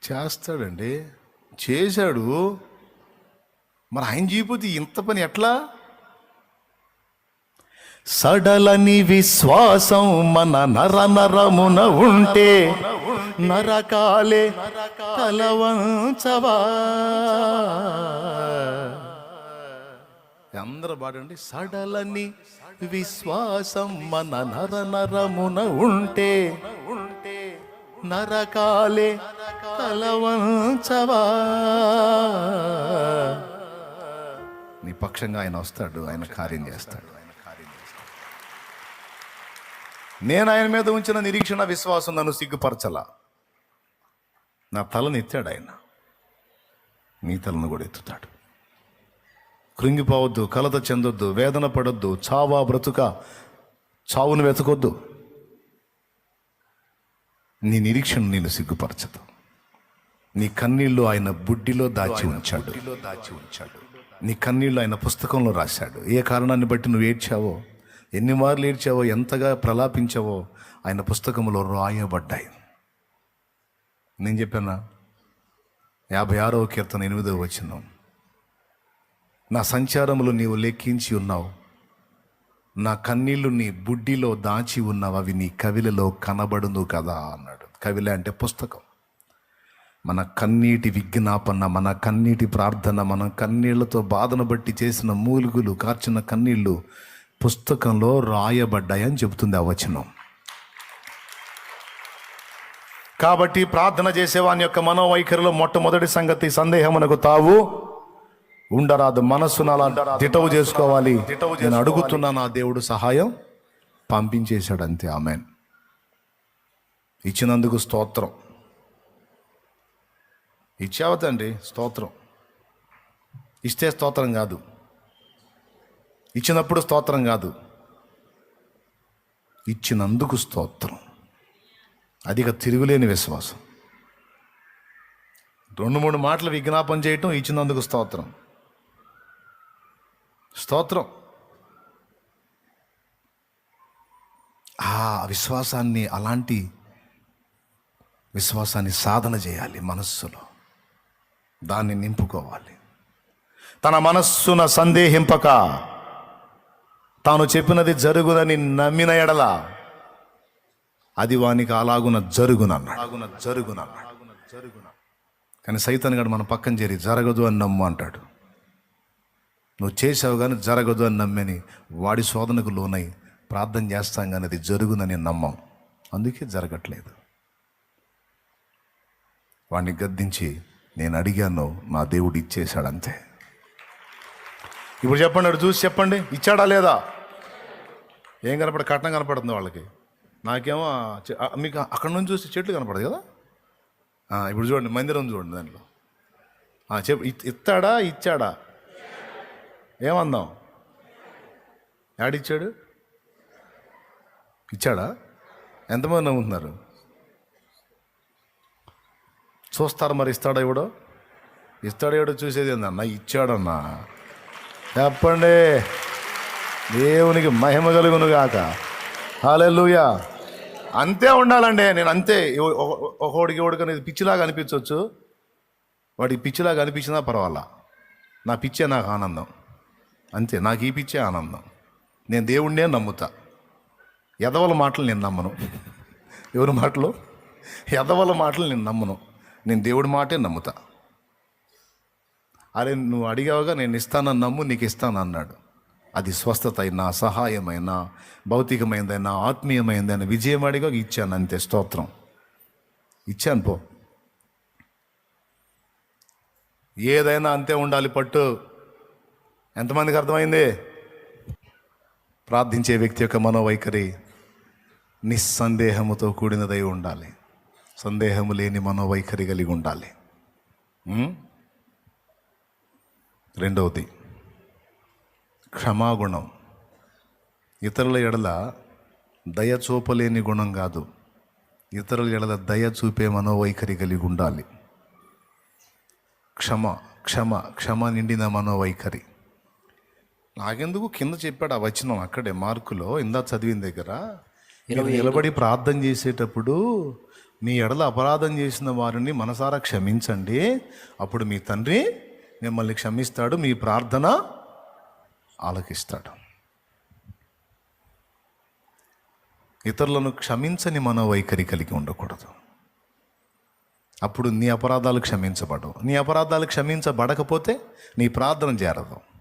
చేస్తాడండి, చేశాడు. మరి ఆయన చేయకపోతే ఇంత పని ఎట్లా? సడలని విశ్వాసం మన నరమున ఉంటే నరకాలే తలవంచవా. అందరూ పాడండి. సడలని విశ్వాసం మన నరమున ఉంటే నరకాలే తలవంచవా. నీ పక్షంగా ఆయన వస్తాడు, ఆయన కార్యం చేస్తాడు. నేను ఆయన మీద ఉంచిన నిరీక్షణ విశ్వాసం నన్ను సిగ్గుపరచలా. నా తలను ఎత్తాడు ఆయన, నీ తలను కూడా ఎత్తుతాడు. కృంగిపోవద్దు, కలత చెందొద్దు, వేదన పడొద్దు, చావా బ్రతుక చావును వెతకొద్దు. నీ నిరీక్షణ నేను సిగ్గుపరచదు. నీ కన్నీళ్ళు ఆయన బుడ్డిలో దాచి ఉంచాడు. నీ కన్నీళ్ళు ఆయన పుస్తకంలో రాశాడు. ఏ కారణాన్ని బట్టి నువ్వు ఏడ్చావో, ఎన్ని మార్లు ఏడ్చావో, ఎంతగా ప్రలాపించావో ఆయన పుస్తకంలో రాయబడ్డాయి. నేను చెప్పానా 56వ కీర్తన 8వ వచనం, నా సంచారములు నీవు లెక్కించి ఉన్నావు, నా కన్నీళ్లు నీ బుడ్డిలో దాచి ఉన్నావు, అవి నీ కవిలలో కనబడును కదా అన్నాడు. కవిల అంటే పుస్తకం. మన కన్నీటి విజ్ఞాపన, మన కన్నీటి ప్రార్థన, మన కన్నీళ్లతో బాధను బట్టి చేసిన మూలుగులు, కార్చిన కన్నీళ్లు పుస్తకంలో రాయబడ్డాయని చెబుతుంది ఆ వచనం. కాబట్టి ప్రార్థన చేసేవాని యొక్క మనోవైఖరిలో మొట్టమొదటి సంగతి సందేహమునకు తావు ఉండరాదు. మనస్సును అలా దిటవు చేసుకోవాలి. నేను అడుగుతున్నా, నా దేవుడు సహాయం పంపించేశాడు, అంతే. ఆమెన్. ఇచ్చినందుకు స్తోత్రం. ఇచ్చావతండి స్తోత్రం. ఇస్తే స్తోత్రం కాదు, ఇచ్చినప్పుడు స్తోత్రం కాదు, ఇచ్చినందుకు స్తోత్రం. అదిగా తిరుగులేని విశ్వాసం. 2-3 మాటలు విజ్ఞాపన చేయటం, ఇచ్చినందుకు స్తోత్రం. స్తోత్రం. ఆ విశ్వాసాన్ని, అలాంటి విశ్వాసాన్ని సాధన చేయాలి మనస్సులో, దాన్ని నింపుకోవాలి. తన మనస్సున సందేహింపక తాను చెప్పినది జరుగునని నమ్మిన ఎడల అది వానికి అలాగున జరుగునన్నాడు. కానీ సైతాన్ గాడు మన పక్కన చేరి జరగదు అని నమ్ము అంటాడు. నువ్వు చేసావు కానీ జరగదు అని నమ్మని వాడి శోధనకు లోనై ప్రార్థన చేస్తాం కానీ అది జరుగునని నమ్మం, అందుకే జరగట్లేదు. వాడిని గద్దించి, నేను అడిగాను, నా దేవుడు ఇచ్చేశాడు, అంతే. ఇప్పుడు చెప్పండి, అటు చూసి చెప్పండి, ఇచ్చాడా లేదా? ఏం కనపడ? కట్నం కనపడుతుంది వాళ్ళకి, నాకేమో మీకు అక్కడ నుంచి చూస్తే చెట్లు కనపడదు కదా. ఇప్పుడు చూడండి, మందిరం చూడండి, దాంట్లో ఇస్తాడా ఇచ్చాడా? ఏమందాం? యాడిచ్చాడు? ఇచ్చాడా? ఎంతమంది నమ్ముతున్నారు? చూస్తారు మరి. ఇస్తాడా ఇవ్వడో? ఇస్తాడా ఇవ్వడో చూసేది ఏందన్నా? ఇచ్చాడన్నా. చెప్పండి, దేవునికి మహిమ కలుగును గాక. హల్లెలూయా. అంతే ఉండాలండి. నేను అంతే. ఒకడికి పిచ్చిలాగా అనిపించవచ్చు, వాడికి పిచ్చిలాగా అనిపించినా పర్వాలా, నా పిచ్చే నాకు ఆనందం, అంతే. నాకు ఈ పిచ్చే ఆనందం. నేను దేవుణ్ణే నమ్ముతా, ఎదవల మాటలు నేను నమ్మను. ఎవరి మాటలు? ఎదవల మాటలు నేను నమ్మను, నేను దేవుడి మాటే నమ్ముతా. అరే నువ్వు అడిగావుగా, నేను ఇస్తానని నమ్ము, నీకు ఇస్తాను అన్నాడు. అది స్వస్థత అయినా, సహాయమైనా, భౌతికమైందైనా, ఆత్మీయమైందైనా, విజయం అడిగా ఇచ్చాను, అంతే. స్తోత్రం. ఇచ్చాను పో. ఏదైనా అంతే ఉండాలి పట్టు. ఎంతమందికి అర్థమైంది? ప్రార్థించే వ్యక్తి యొక్క మనోవైఖరి నిస్సందేహముతో కూడినదై ఉండాలి. సందేహము లేని మనోవైఖరి కలిగి ఉండాలి. రెండవది క్షమాగుణం. ఇతరుల ఎడల దయ చూపలేని గుణం కాదు, ఇతరుల ఎడల దయ చూపే మనోవైఖరి కలిగి ఉండాలి. క్షమ నిండిన మనోవైఖరి. నాకెందుకు కింద చెప్పాడు ఆ వచనం అక్కడే మార్కులో, ఇందా చదివిన దగ్గర, నిలబడి ప్రార్థన చేసేటప్పుడు మీ ఎడల అపరాధం చేసిన వారిని మనసారా క్షమించండి, అప్పుడు మీ తండ్రి మిమ్మల్ని క్షమిస్తాడు, మీ ప్రార్థన ఆలకిస్తాడు. ఇతరులను క్షమించని మనోవైఖరి కలిగి ఉండకూడదు. అప్పుడు నీ అపరాధాలు క్షమించబడవు. నీ అపరాధాలు క్షమించబడకపోతే నీ ప్రార్థన చేరదు.